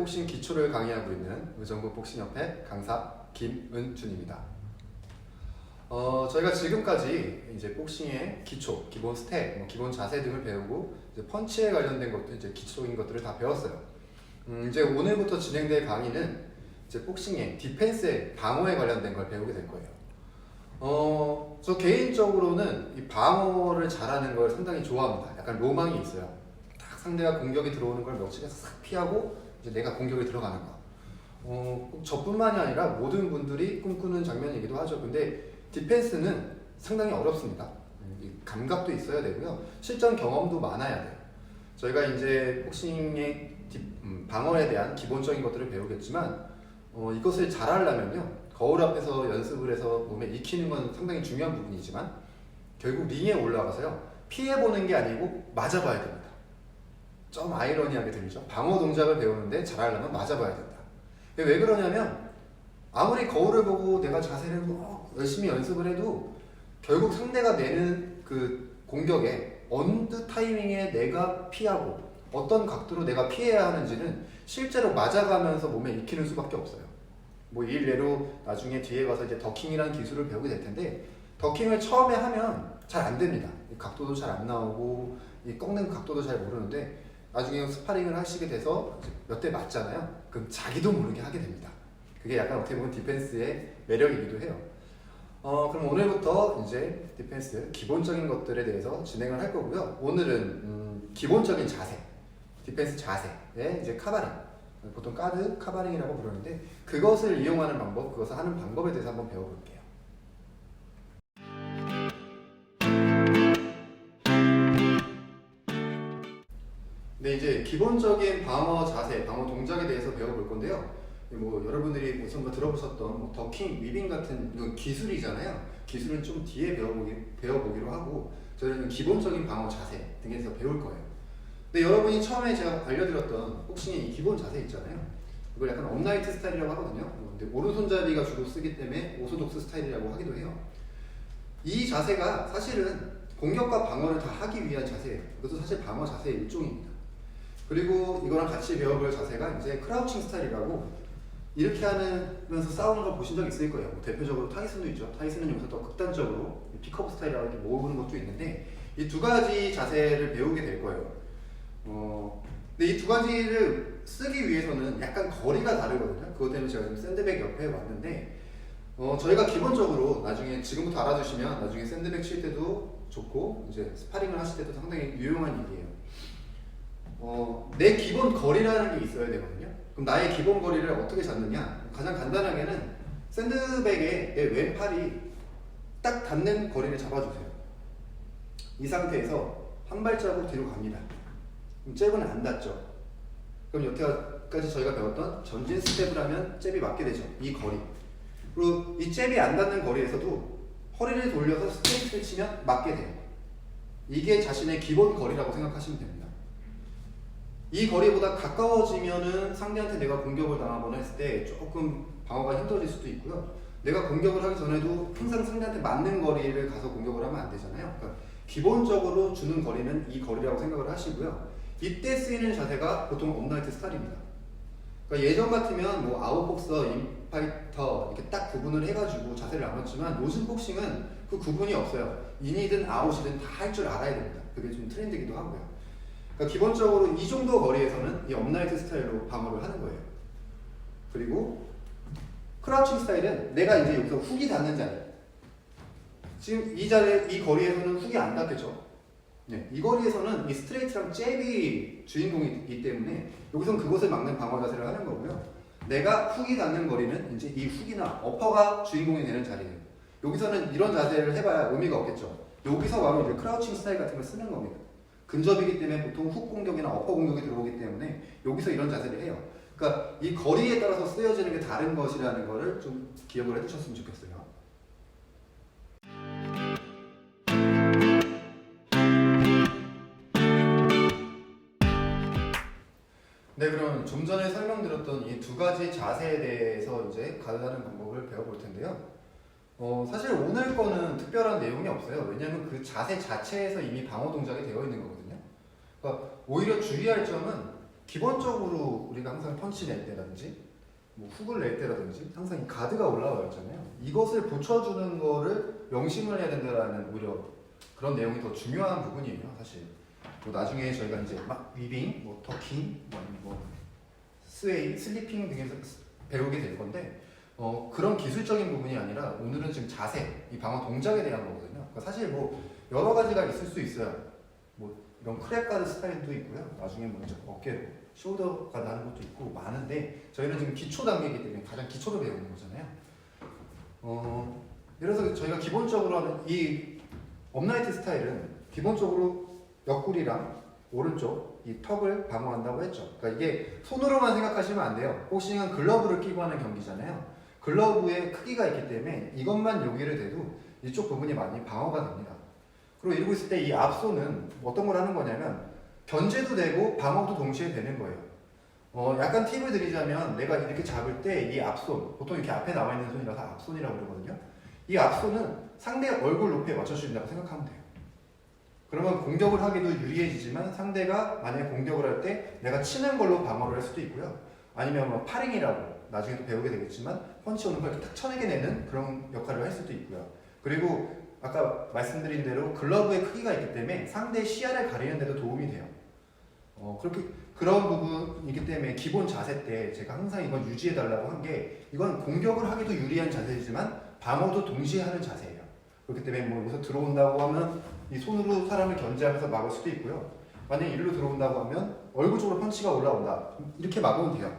복싱 기초를 강의하고 있는 의정부 복싱협회 강사 김은준입니다. 저희가 지금까지 이제 복싱의 기초, 기본 스텝, 기본 자세 등을 배우고 이제 펀치에 관련된 것도 이제 기초적인 것들을 다 배웠어요. 이제 오늘부터 진행될 강의는 이제 복싱의 디펜스의 방어에 관련된 걸 배우게 될 거예요. 저 개인적으로는 이 방어를 잘하는 걸 상당히 좋아합니다. 약간 로망이 있어요. 딱 상대가 공격이 들어오는 걸 며칠에서 싹 피하고 이제 내가 공격이 들어가는 거. 꼭 저뿐만이 아니라 모든 분들이 꿈꾸는 장면이기도 하죠. 근데 디펜스는 상당히 어렵습니다. 감각도 있어야 되고요. 실전 경험도 많아야 돼요. 저희가 이제 복싱의 방어에 대한 기본적인 것들을 배우겠지만 이것을 잘하려면요. 거울 앞에서 연습을 해서 몸에 익히는 건 상당히 중요한 부분이지만 결국 링에 올라가서요. 피해보는 게 아니고 맞아봐야 됩니다. 좀 아이러니하게 들리죠? 방어 동작을 배우는데 잘하려면 맞아봐야 된다. 왜 그러냐면 아무리 거울을 보고 내가 자세를 열심히 연습을 해도 결국 상대가 내는 그 공격에 어느 타이밍에 내가 피하고 어떤 각도로 내가 피해야 하는지는 실제로 맞아가면서 몸에 익히는 수밖에 없어요. 뭐 일례로 나중에 뒤에 가서 이제 더킹이라는 기술을 배우게 될 텐데 더킹을 처음에 하면 잘 안 됩니다. 각도도 잘 안 나오고 이 꺾는 각도도 잘 모르는데 나중에 스파링을 하시게 돼서 몇 대 맞잖아요. 그럼 자기도 모르게 하게 됩니다. 그게 약간 어떻게 보면 디펜스의 매력이기도 해요. 그럼 오늘부터 이제 디펜스 기본적인 것들에 대해서 진행을 할 거고요. 오늘은 기본적인 자세, 디펜스 자세의 이제 카바링, 보통 가드 카바링이라고 부르는데 그것을 이용하는 방법, 그것을 하는 방법에 대해서 한번 배워볼게요. 네, 이제 기본적인 방어 자세, 방어 동작에 대해서 배워볼 건데요. 뭐 여러분들이 우선 들어보셨던 더킹, 위빙 같은 기술이잖아요. 기술은 좀 뒤에 배워보기로 하고 저희는 기본적인 방어 자세 등에서 배울 거예요. 근데 여러분이 처음에 제가 알려드렸던 복싱의 이 기본 자세 있잖아요. 이걸 약간 업라이트 스타일이라고 하거든요. 근데 오른손잡이가 주로 쓰기 때문에 오소독스 스타일이라고 하기도 해요. 이 자세가 사실은 공격과 방어를 다 하기 위한 자세예요. 이것도 사실 방어 자세의 일종입니다. 그리고 이거랑 같이 배워볼 자세가 이제 크라우칭 스타일이라고 이렇게 하면서 싸우는 걸 보신 적 있을 거예요. 뭐 대표적으로 타이슨도 있죠. 타이슨은 여기서 더 극단적으로 픽업 스타일이라고 이렇게 모으는 것도 있는데 이 두 가지 자세를 배우게 될 거예요. 근데 이 두 가지를 쓰기 위해서는 약간 거리가 다르거든요. 그것 때문에 제가 지금 샌드백 옆에 왔는데 저희가 기본적으로 나중에 지금부터 알아두시면 나중에 샌드백 칠 때도 좋고 이제 스파링을 하실 때도 상당히 유용한 일이에요. 내 기본 거리라는 게 있어야 되거든요. 그럼 나의 기본 거리를 어떻게 잡느냐? 가장 간단하게는 샌드백에 내 왼팔이 딱 닿는 거리를 잡아주세요. 이 상태에서 한 발자국 뒤로 갑니다. 그럼 잽은 안 닿죠. 그럼 여태까지 저희가 배웠던 전진 스텝을 하면 잽이 맞게 되죠. 이 거리. 그리고 이 잽이 안 닿는 거리에서도 허리를 돌려서 스트레이트를 치면 맞게 돼요. 이게 자신의 기본 거리라고 생각하시면 됩니다. 이 거리보다 가까워지면은 상대한테 내가 공격을 당하거나 했을 때 조금 방어가 힘들어질 수도 있고요. 내가 공격을 하기 전에도 항상 상대한테 맞는 거리를 가서 공격을 하면 안 되잖아요. 그러니까 기본적으로 주는 거리는 이 거리라고 생각을 하시고요. 이때 쓰이는 자세가 보통 업라이트 스타일입니다. 그러니까 예전 같으면 뭐 아웃복서, 인파이터 이렇게 딱 구분을 해가지고 자세를 나눴지만 요즘 복싱은 그 구분이 없어요. 인이든 아웃이든 다 할 줄 알아야 됩니다. 그게 좀 트렌드이기도 하고요. 그러니까 기본적으로 이 정도 거리에서는 이 업라이트 스타일로 방어를 하는 거예요. 그리고 크라우칭 스타일은 내가 이제 여기서 훅이 닿는 자리. 지금 이 거리에서는 훅이 안 닿겠죠. 네, 이 거리에서는 이 스트레이트랑 잽이 주인공이기 때문에 여기서는 그것을 막는 방어 자세를 하는 거고요. 내가 훅이 닿는 거리는 이제 이 훅이나 어퍼가 주인공이 되는 자리예요. 여기서는 이런 자세를 해봐야 의미가 없겠죠. 여기서 바로 이제 크라우칭 스타일 같은 걸 쓰는 겁니다. 근접이기 때문에 보통 훅 공격이나 어퍼 공격이 들어오기 때문에 여기서 이런 자세를 해요. 그러니까 이 거리에 따라서 쓰여지는 게 다른 것이라는 거를 좀 기억을 해두셨으면 좋겠어요. 네, 그럼 좀 전에 설명드렸던 이 두 가지 자세에 대해서 이제 가르치는 방법을 배워볼 텐데요. 사실 오늘 거는 특별한 내용이 없어요. 왜냐하면 그 자세 자체에서 이미 방어 동작이 되어 있는 거거든요. 그러니까 오히려 주의할 점은 기본적으로 우리가 항상 펀치 낼 때라든지 뭐 훅을 낼 때라든지 항상 이 가드가 올라와 있잖아요. 이것을 붙여주는 거를 명심을 해야 된다라는 오히려 그런 내용이 더 중요한 부분이에요, 사실. 뭐 나중에 저희가 이제 막 위빙, 뭐 더킹, 뭐 스웨이, 슬리핑 등에서 배우게 될 건데 그런 기술적인 부분이 아니라 오늘은 지금 자세, 이 방어 동작에 대한 거거든요. 그러니까 사실 뭐 여러 가지가 있을 수 있어요. 뭐 이런 크랙 가드 스타일도 있고요. 나중에 뭐 이제 어깨, 숄더 가드 하는 것도 있고 많은데 저희는 지금 기초 단계이기 때문에 가장 기초로 배우는 거잖아요. 예를 들어서 저희가 기본적으로 하는 이 업라이트 스타일은 기본적으로 옆구리랑 오른쪽 이 턱을 방어한다고 했죠. 그러니까 이게 손으로만 생각하시면 안 돼요. 복싱은 글러브를 끼고 하는 경기잖아요. 글러브의 크기가 있기 때문에 이것만 여기를 대도 이쪽 부분이 많이 방어가 됩니다. 그리고 이러고 있을 때 이 앞손은 어떤 걸 하는 거냐면 견제도 되고 방어도 동시에 되는 거예요. 약간 팁을 드리자면 내가 이렇게 잡을 때 이 앞손, 보통 이렇게 앞에 나와 있는 손이라서 앞손이라고 그러거든요. 이 앞손은 상대 얼굴 높이에 맞춰준다고 생각하면 돼요. 그러면 공격을 하기도 유리해지지만 상대가 만약에 공격을 할 때 내가 치는 걸로 방어를 할 수도 있고요. 아니면 뭐 파링이라고 나중에 또 배우게 되겠지만 펀치 오는 걸 이렇게 탁 쳐내게 그런 역할을 할 수도 있고요. 그리고 아까 말씀드린 대로 글러브의 크기가 있기 때문에 상대의 시야를 가리는 데도 도움이 돼요. 그렇게 그런 부분이기 때문에 기본 자세 때 제가 항상 이건 유지해 달라고 한 게 이건 공격을 하기도 유리한 자세이지만 방어도 동시에 하는 자세예요. 그렇기 때문에 뭐 여기서 들어온다고 하면 이 손으로 사람을 견제하면서 막을 수도 있고요. 만약에 이리로 들어온다고 하면 얼굴 쪽으로 펀치가 올라온다. 이렇게 막으면 돼요.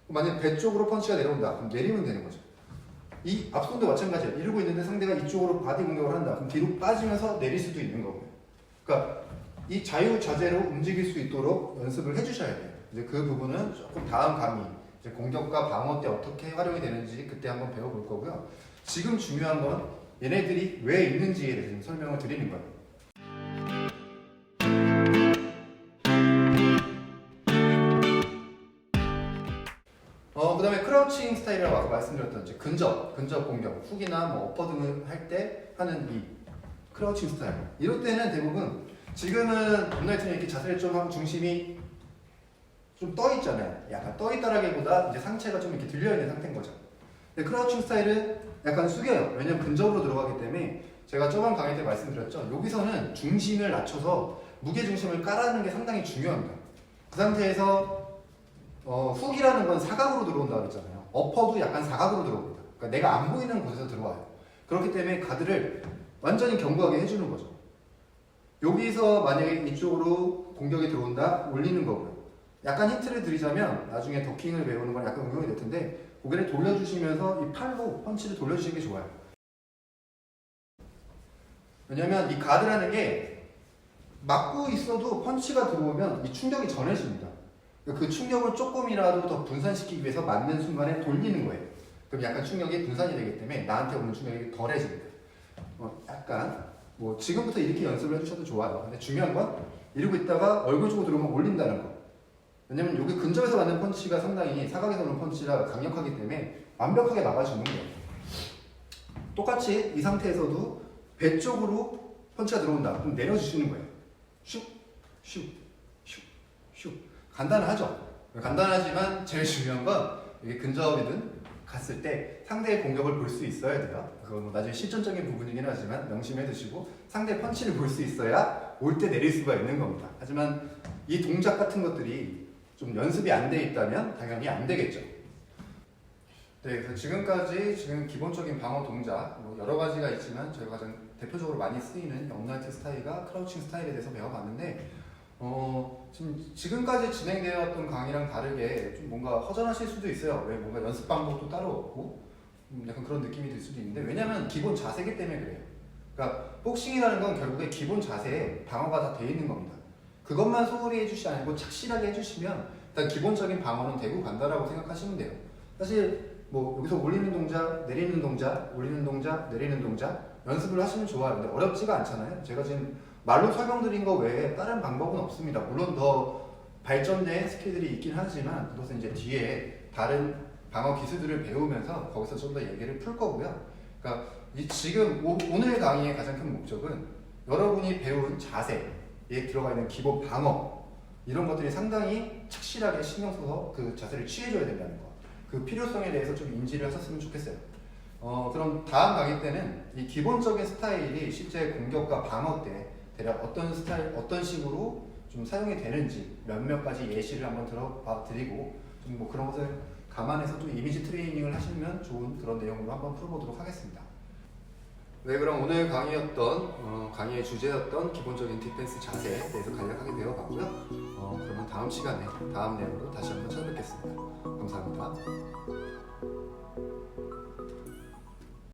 만약에 배 쪽으로 펀치가 내려온다. 그럼 내리면 되는 거죠. 이 앞손도 마찬가지예요. 이러고 있는데 상대가 이쪽으로 바디 공격을 한다. 그럼 뒤로 빠지면서 내릴 수도 있는 거고요. 그러니까 이 자유자재로 움직일 수 있도록 연습을 해주셔야 돼요. 이제 그 부분은 조금 다음 강의, 이제 공격과 방어 때 어떻게 활용이 되는지 그때 한번 배워볼 거고요. 지금 중요한 건 얘네들이 왜 있는지에 대해서 설명을 드리는 거예요. 그 다음에 크라우칭 스타일이라고 아까 말씀드렸던 이제 근접 공격, 훅이나 뭐 어퍼 등을 할 때 하는 이 크라우칭 스타일. 이럴 때는 대부분 지금은 업라이트는 이렇게 자세를 좀 하고 중심이 좀 떠 있잖아요. 약간 떠 있다라기보다 이제 상체가 좀 이렇게 들려 있는 상태인 거죠. 근데 크라우칭 스타일은 약간 숙여요. 왜냐면 근접으로 들어가기 때문에 제가 저번 강의 때 말씀드렸죠. 여기서는 중심을 낮춰서 무게 중심을 깔아주는 게 상당히 중요합니다. 그 상태에서 훅이라는 건 사각으로 들어온다고 그랬잖아요. 어퍼도 약간 사각으로 들어옵니다. 그러니까 내가 안 보이는 곳에서 들어와요. 그렇기 때문에 가드를 완전히 견고하게 해주는 거죠. 여기서 만약에 이쪽으로 공격이 들어온다, 올리는 거고요. 약간 힌트를 드리자면 나중에 더킹을 배우는 건 약간 응용이 될 텐데 고개를 돌려주시면서 이 팔로 펀치를 돌려주시는 게 좋아요. 왜냐면 이 가드라는 게 막고 있어도 펀치가 들어오면 이 충격이 전해집니다. 그 충격을 조금이라도 더 분산시키기 위해서 맞는 순간에 돌리는 거예요. 그럼 약간 충격이 분산이 되기 때문에 나한테 오는 충격이 덜해집니다. 약간 뭐 지금부터 이렇게 연습을 해주셔도 좋아요. 근데 중요한 건 이러고 있다가 얼굴 쪽으로 들어오면 올린다는 거. 왜냐면 여기 근접에서 맞는 펀치가 상당히 사각에서 오는 펀치가 강력하기 때문에 완벽하게 막아주는 거예요. 똑같이 이 상태에서도 배 쪽으로 펀치가 들어온다. 그럼 내려주시는 거예요. 슉, 슉, 슉, 슉. 간단하죠? 간단하지만 제일 중요한 건 이게 근접이든 갔을 때 상대의 공격을 볼 수 있어야 돼요. 그건 뭐 나중에 실전적인 부분이긴 하지만 명심해 두시고 상대 펀치를 볼 수 있어야 올 때 내릴 수가 있는 겁니다. 하지만 이 동작 같은 것들이 좀 연습이 안 돼 있다면 당연히 안 되겠죠. 네, 그래서 지금까지 기본적인 방어 동작 뭐 여러 가지가 있지만 저희가 가장 대표적으로 많이 쓰이는 업라이트 스타일과 크라우칭 스타일에 대해서 배워봤는데 지금까지 진행되었던 강의랑 다르게 좀 뭔가 허전하실 수도 있어요. 왜 뭔가 연습 방법도 따로 없고 약간 그런 느낌이 들 수도 있는데 왜냐면 기본 자세기 때문에 그래요. 그러니까 복싱이라는 건 결국에 기본 자세에 방어가 다 돼 있는 겁니다. 그것만 소홀히 해주시지 않고 착실하게 해주시면 일단 기본적인 방어는 되고 간다라고 생각하시면 돼요. 사실 뭐 여기서 올리는 동작, 내리는 동작, 올리는 동작, 내리는 동작 연습을 하시면 좋아요. 근데 어렵지가 않잖아요. 제가 지금 말로 설명드린 거 외에 다른 방법은 없습니다. 물론 더 발전된 스킬들이 있긴 하지만 그것은 이제 뒤에 다른 방어 기술들을 배우면서 거기서 좀 더 얘기를 풀 거고요. 그러니까 지금 오늘 강의의 가장 큰 목적은 여러분이 배운 자세에 들어가 있는 기본 방어 이런 것들이 상당히 착실하게 신경 써서 그 자세를 취해줘야 된다는 거. 그 필요성에 대해서 좀 인지를 하셨으면 좋겠어요. 그럼 다음 강의 때는 이 기본적인 스타일이 실제 공격과 방어 때 대략 어떤 스타일, 어떤 식으로 좀 사용이 되는지 몇몇 가지 예시를 한번 들어봐 드리고 좀 뭐 그런 것을 감안해서 좀 이미지 트레이닝을 하시면 좋은 그런 내용으로 한번 풀어보도록 하겠습니다. 네, 그럼 오늘 강의였던 강의의 주제였던 기본적인 디펜스 자세에 대해서 간략하게 배워봤고요. 그러면 다음 시간에 다음 내용으로 다시 한번 찾아뵙겠습니다. 감사합니다.